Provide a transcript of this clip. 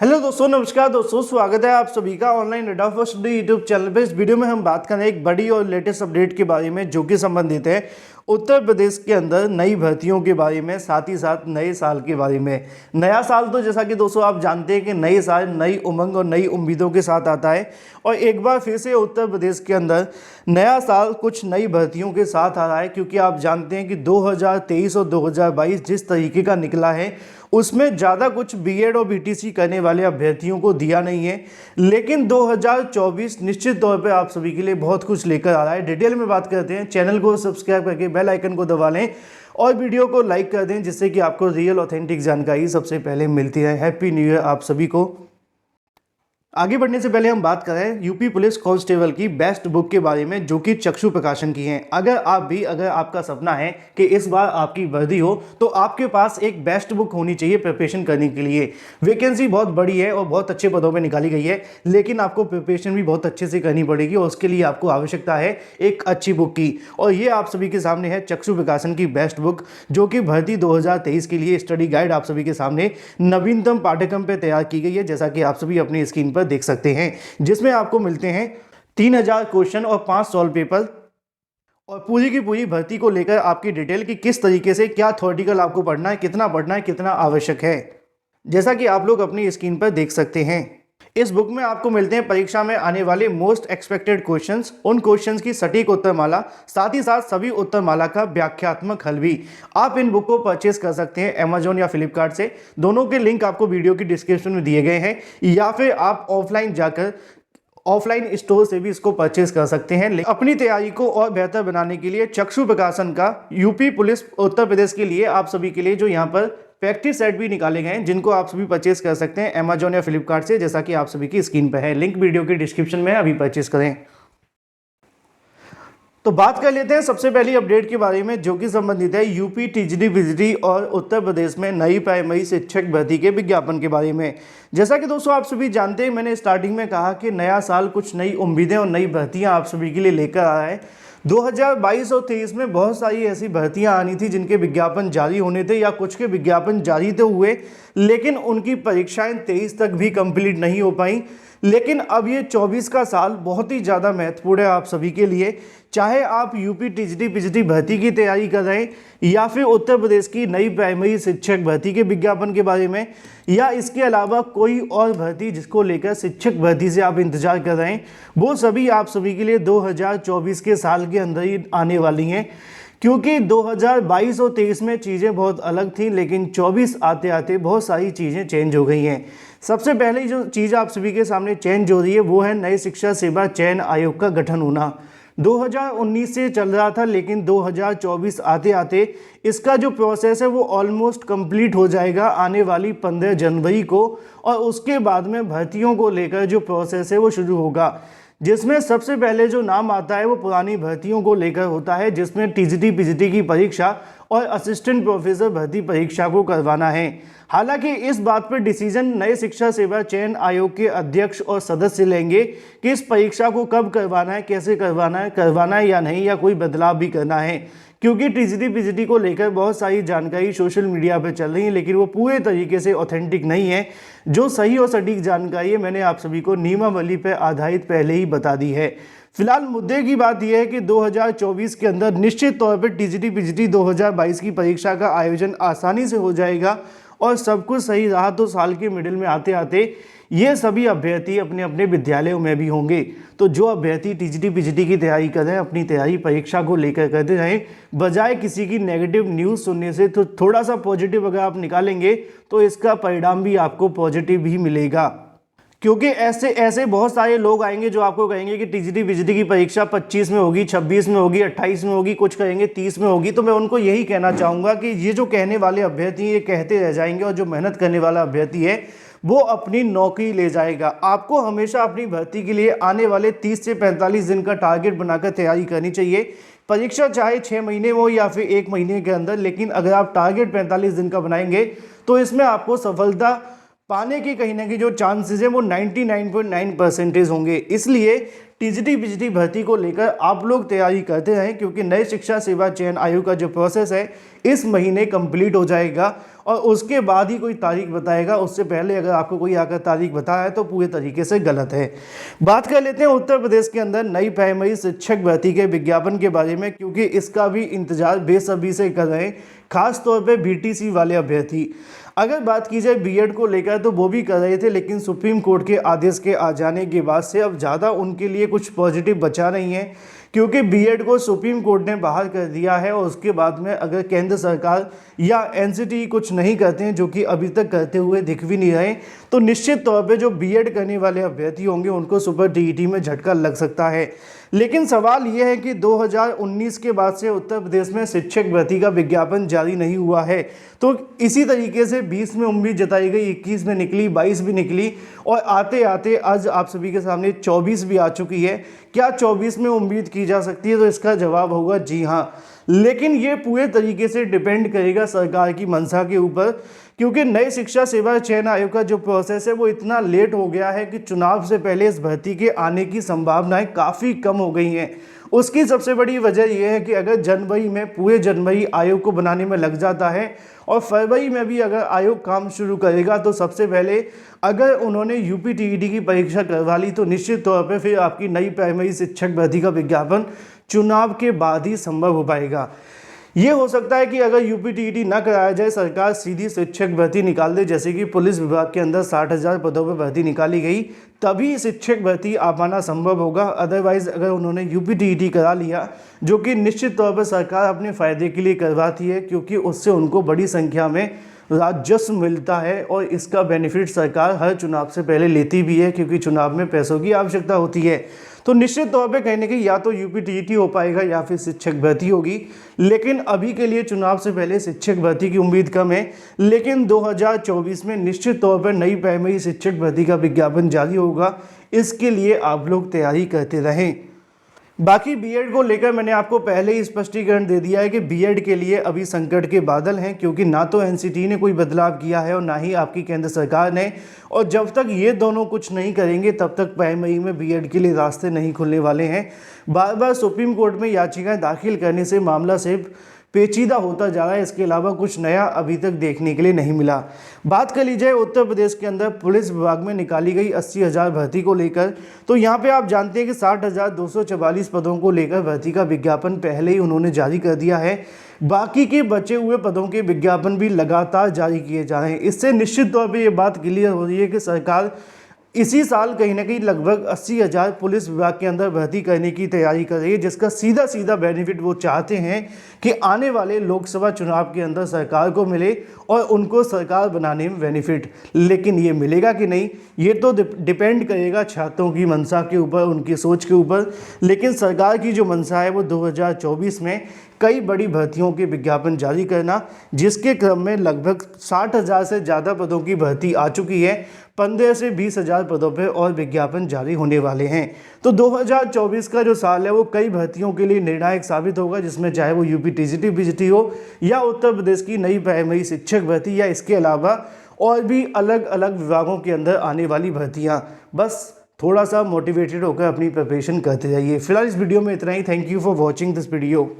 Hello दोस्तों, नमस्कार दोस्तों, स्वागत है आप सभी का ऑनलाइन रेडा फॉर स्टडी यूट्यूब चैनल पे। इस वीडियो में हम बात करें एक बड़ी और लेटेस्ट अपडेट के बारे में जो कि संबंधित है उत्तर प्रदेश के अंदर नई भर्तियों के बारे में, साथ ही साथ नए साल के बारे में। नया साल तो जैसा कि दोस्तों आप जानते हैं कि नए साल नई उमंग और नई उम्मीदों के साथ आता है और एक बार फिर से उत्तर प्रदेश के अंदर नया साल कुछ नई भर्तियों के साथ आ रहा है, क्योंकि आप जानते हैं कि 2023 और 2022 जिस तरीके का निकला है उसमें ज़्यादा कुछ बीएड और बीटीसी करने वाले अभ्यर्थियों को दिया नहीं है। लेकिन 2024 निश्चित तौर पे आप सभी के लिए बहुत कुछ लेकर आ रहा है। डिटेल में बात करते हैं, चैनल को सब्सक्राइब करके बेल आइकन को दबा लें और वीडियो को लाइक कर दें, जिससे कि आपको रियल ऑथेंटिक जानकारी सबसे पहले मिलती है। हैप्पी न्यू ईयर आप सभी को। आगे बढ़ने से पहले हम बात करें यूपी पुलिस कांस्टेबल की बेस्ट बुक के बारे में, जो कि चक्षु प्रकाशन की है। अगर आपका सपना है कि इस बार आपकी वर्दी हो तो आपके पास एक बेस्ट बुक होनी चाहिए प्रिपरेशन करने के लिए। वैकेंसी बहुत बड़ी है और बहुत अच्छे पदों पे निकाली गई है, लेकिन आपको प्रिपरेशन भी बहुत अच्छे से करनी पड़ेगी और उसके लिए आपको आवश्यकता है एक अच्छी बुक की। और ये आप सभी के सामने है चक्षु प्रकाशन की बेस्ट बुक, जो कि भर्ती 2023 के लिए स्टडी गाइड आप सभी के सामने नवीनतम पाठ्यक्रम पर तैयार की गई है, जैसा कि आप सभी अपनी स्क्रीन पर देख सकते हैं। जिसमें आपको मिलते हैं 3000 क्वेश्चन और 5 सॉल्व पेपर और पूरी की पूरी भर्ती को लेकर आपकी डिटेल कि किस तरीके से क्या थ्योरेटिकल आपको पढ़ना है, कितना आवश्यक है, जैसा कि आप लोग अपनी स्क्रीन पर देख सकते हैं। इस बुक में आपको मिलते हैं परीक्षा में आने वाले मोस्ट एक्सपेक्टेड क्वेश्चंस, उन क्वेश्चंस की सटीक उत्तरमाला, साथ ही साथ सभी उत्तरमाला का व्याख्यात्मक हल भी। आप इन बुक को परचेस कर सकते हैं अमेजोन या फ्लिपकार्ट से। दोनों के लिंक आपको वीडियो की डिस्क्रिप्शन में दिए गए हैं, या फिर आप ऑफलाइन स्टोर से भी इसको परचेस कर सकते हैं। अपनी तैयारी को और बेहतर बनाने के लिए चक्षु प्रकाशन का यूपी पुलिस उत्तर प्रदेश के लिए आप सभी के लिए जो यहाँ पर प्रैक्टिस सेट भी निकाले गए हैं, जिनको आप सभी परचेस कर सकते हैं अमेजोन या फ्लिपकार्ट से, जैसा कि आप सभी की स्क्रीन पर है। लिंक वीडियो के डिस्क्रिप्शन में, अभी परचेस करें। तो बात कर लेते हैं सबसे पहली अपडेट के बारे में, जो कि संबंधित है यूपी टीजीटी विजिटी और उत्तर प्रदेश में नई प्राइमरी शिक्षक भर्ती के विज्ञापन के बारे में। जैसा कि दोस्तों आप सभी जानते हैं, मैंने स्टार्टिंग में कहा कि नया साल कुछ नई उम्मीदें और नई भर्तियां आप सभी के लिए लेकर आ रहा है। 2022 और 23 में बहुत सारी ऐसी भर्तियां आनी थी जिनके विज्ञापन जारी होने थे, या कुछ के विज्ञापन जारी तो हुए लेकिन उनकी परीक्षाएं 23 तक भी कंप्लीट नहीं हो पाई। लेकिन अब ये 24 का साल बहुत ही ज़्यादा महत्वपूर्ण है आप सभी के लिए, चाहे आप यूपी टीजीटी पीजीटी भर्ती की तैयारी कर रहे हैं, या फिर उत्तर प्रदेश की नई प्राइमरी शिक्षक भर्ती के विज्ञापन के बारे में, या इसके अलावा कोई और भर्ती जिसको लेकर शिक्षक भर्ती से आप इंतजार कर रहे हैं, वो सभी आप सभी के लिए 2024 के साल के अंदर ही आने वाली हैं। क्योंकि 2022 और 23 में चीज़ें बहुत अलग थी, लेकिन 24 आते आते बहुत सारी चीज़ें चेंज हो गई हैं। सबसे पहले जो चीज़ आप सभी के सामने चेंज हो रही है वो है नए शिक्षा सेवा चयन आयोग का गठन होना। 2019 से चल रहा था, लेकिन 2024 आते आते इसका जो प्रोसेस है वो ऑलमोस्ट कंप्लीट हो जाएगा आने वाली 15 जनवरी को, और उसके बाद में भर्तियों को लेकर जो प्रोसेस है वो शुरू होगा, जिसमें सबसे पहले जो नाम आता है वो पुरानी भर्तियों को लेकर होता है, जिसमें टीजीटी पीजीटी की परीक्षा और असिस्टेंट प्रोफेसर भर्ती परीक्षा को करवाना है। हालांकि इस बात पर डिसीजन नए शिक्षा सेवा चयन आयोग के अध्यक्ष और सदस्य लेंगे कि इस परीक्षा को कब करवाना है, कैसे करवाना है या नहीं, या कोई बदलाव भी करना है। क्योंकि टीजीटी पीजीटी को लेकर बहुत सारी जानकारी सोशल मीडिया पर चल रही है, लेकिन वो पूरे तरीके से ऑथेंटिक नहीं है। जो सही और सटीक जानकारी है मैंने आप सभी को नियमावली पर आधारित पहले ही बता दी है। फिलहाल मुद्दे की बात यह है कि 2024 के अंदर निश्चित तौर पर टीजीटी पीजीटी 2022 की परीक्षा का आयोजन आसानी से हो जाएगा और सब कुछ सही रहा तो साल के मिडिल में आते आते ये सभी अभ्यर्थी अपने अपने विद्यालयों में भी होंगे। तो जो अभ्यर्थी टीजीटी पीजीटी की तैयारी कर रहे हैं, अपनी तैयारी परीक्षा को लेकर करते रहें, बजाय किसी की नेगेटिव न्यूज़ सुनने से। तो थोड़ा सा पॉजिटिव अगर आप निकालेंगे तो इसका परिणाम भी आपको पॉजिटिव ही मिलेगा। क्योंकि ऐसे बहुत सारे लोग आएंगे जो आपको कहेंगे कि टीजीटी पीजीटी की परीक्षा 25 में होगी, 26 में होगी, 28 में होगी, कुछ कहेंगे 30 में होगी। तो मैं उनको यही कहना चाहूँगा कि ये जो कहने वाले अभ्यर्थी ये कहते रह जाएंगे, और जो मेहनत करने वाला अभ्यर्थी है वो अपनी नौकरी ले जाएगा। आपको हमेशा अपनी भर्ती के लिए आने वाले 30 से 45 दिन का टारगेट बनाकर तैयारी करनी चाहिए। परीक्षा चाहे 6 महीने हो या फिर 1 महीने के अंदर, लेकिन अगर आप टारगेट 45 दिन का बनाएंगे तो इसमें आपको सफलता पाने के कहीं ना कहीं जो चांसेस है वो 99.9% होंगे। इसलिए टीजीटी बिजली भर्ती को लेकर आप लोग तैयारी करते रहें, क्योंकि नए शिक्षा सेवा चयन आयोग का जो प्रोसेस है इस महीने कंप्लीट हो जाएगा और उसके बाद ही कोई तारीख बताएगा। उससे पहले अगर आपको कोई आकर तारीख बताया है तो पूरे तरीके से गलत है। बात कर लेते हैं उत्तर प्रदेश के अंदर नई प्राइमरी शिक्षक भर्ती के विज्ञापन के बारे में, क्योंकि इसका भी इंतजार बेसब्री से कर रहे हैं, खास तौर पे बीटीसी वाले अभ्यर्थी। अगर बात की जाए बीएड को लेकर तो वो भी कर रहे थे, लेकिन सुप्रीम कोर्ट के आदेश के आ जाने के बाद से अब ज़्यादा उनके लिए कुछ पॉजिटिव बचा नहीं है, क्योंकि बीएड को सुप्रीम कोर्ट ने बाहर कर दिया है। और उसके बाद में अगर केंद्र सरकार या एनसीटी कुछ नहीं करते हैं, जो कि अभी तक करते हुए दिख भी नहीं रहे, तो निश्चित तौर पे जो बीएड करने वाले अभ्यर्थी होंगे उनको सुपर टीईटी में झटका लग सकता है। लेकिन सवाल यह है कि 2019 के बाद से उत्तर प्रदेश में शिक्षक भर्ती का विज्ञापन जारी नहीं हुआ है। तो इसी तरीके से 20 में उम्मीद जताई गई, 21 में निकली, 22 भी निकली और आते आते आज आप सभी के सामने 24 भी आ चुकी है। क्या 24 में उम्मीद की जा सकती है? तो इसका जवाब होगा जी हाँ, लेकिन ये पूरे तरीके से डिपेंड करेगा सरकार की मंशा के ऊपर, क्योंकि नए शिक्षा सेवा चयन आयोग का जो प्रोसेस है वो इतना लेट हो गया है कि चुनाव से पहले इस भर्ती के आने की संभावनाएं काफ़ी कम हो गई हैं। उसकी सबसे बड़ी वजह यह है कि अगर जनवरी में पूरे जनवरी आयोग को बनाने में लग जाता है और फरवरी में भी अगर आयोग काम शुरू करेगा, तो सबसे पहले अगर उन्होंने यूपी टीईटी की परीक्षा करवा ली तो निश्चित तौर पर फिर आपकी नई प्राइमरी शिक्षक भर्ती का विज्ञापन चुनाव के बाद ही संभव हो पाएगा। ये हो सकता है कि अगर यूपी टीईटी ना कराया जाए, सरकार सीधी शिक्षक भर्ती निकाल दे, जैसे कि पुलिस विभाग के अंदर 60,000 पदों पर भर्ती निकाली गई, तभी शिक्षक भर्ती आ पाना संभव होगा। अदरवाइज अगर उन्होंने यूपी टीईटी करा लिया, जो कि निश्चित तौर पर सरकार अपने फ़ायदे के लिए करवाती है, क्योंकि उससे उनको बड़ी संख्या में राजस्व मिलता है और इसका बेनिफिट सरकार हर चुनाव से पहले लेती भी है, क्योंकि चुनाव में पैसों की आवश्यकता होती है। तो निश्चित तौर पे कहीं ना कहीं या तो यूपी टीईटी हो पाएगा या फिर शिक्षक भर्ती होगी, लेकिन अभी के लिए चुनाव से पहले शिक्षक भर्ती की उम्मीद कम है। लेकिन 2024 में निश्चित तौर पर नई प्राइमरी शिक्षक भर्ती का विज्ञापन जारी होगा, इसके लिए आप लोग तैयारी करते रहें। बाकी बीएड को लेकर मैंने आपको पहले ही स्पष्टीकरण दे दिया है कि बीएड के लिए अभी संकट के बादल हैं, क्योंकि ना तो एनसीटी ने कोई बदलाव किया है और ना ही आपकी केंद्र सरकार ने। और जब तक ये दोनों कुछ नहीं करेंगे तब तक प्राइमरी में बीएड के लिए रास्ते नहीं खुलने वाले हैं। बार बार सुप्रीम कोर्ट में याचिकाएं दाखिल करने से मामला सिर्फ पेचीदा होता जा रहा है, इसके अलावा कुछ नया अभी तक देखने के लिए नहीं मिला। बात कर ली जाए उत्तर प्रदेश के अंदर पुलिस विभाग में निकाली गई 80,000 भर्ती को लेकर, तो यहाँ पे आप जानते हैं कि 60,244 पदों को लेकर भर्ती का विज्ञापन पहले ही उन्होंने जारी कर दिया है। बाकी के बचे हुए पदों के विज्ञापन भी लगातार जारी किए जा रहे हैं। इससे निश्चित तौर पर यह बात क्लियर हो रही है कि सरकार इसी साल कहीं ना कहीं लगभग 80,000 पुलिस विभाग के अंदर भर्ती करने की तैयारी कर रही है, जिसका सीधा सीधा बेनिफिट वो चाहते हैं कि आने वाले लोकसभा चुनाव के अंदर सरकार को मिले और उनको सरकार बनाने में बेनिफिट। लेकिन ये मिलेगा कि नहीं, ये तो डिपेंड करेगा छात्रों की मंशा के ऊपर, उनकी सोच के ऊपर। लेकिन सरकार की जो मंशा है वो 2024 में कई बड़ी भर्तियों के विज्ञापन जारी करना, जिसके क्रम में लगभग 60,000 से ज़्यादा पदों की भर्ती आ चुकी है। 15 से 20,000 पदों पर और विज्ञापन जारी होने वाले हैं। तो 2024 का जो साल है वो कई भर्तियों के लिए निर्णायक साबित होगा, जिसमें चाहे वो यूपी टीजीटी बीजीटी हो या उत्तर प्रदेश की नई प्राइमरी शिक्षक भर्ती या इसके अलावा और भी अलग अलग विभागों के अंदर आने वाली भर्तियाँ। बस थोड़ा सा मोटिवेटेड होकर अपनी प्रिपरेशन करते जाइए। फिलहाल इस वीडियो में इतना ही। Thank you for watching this video.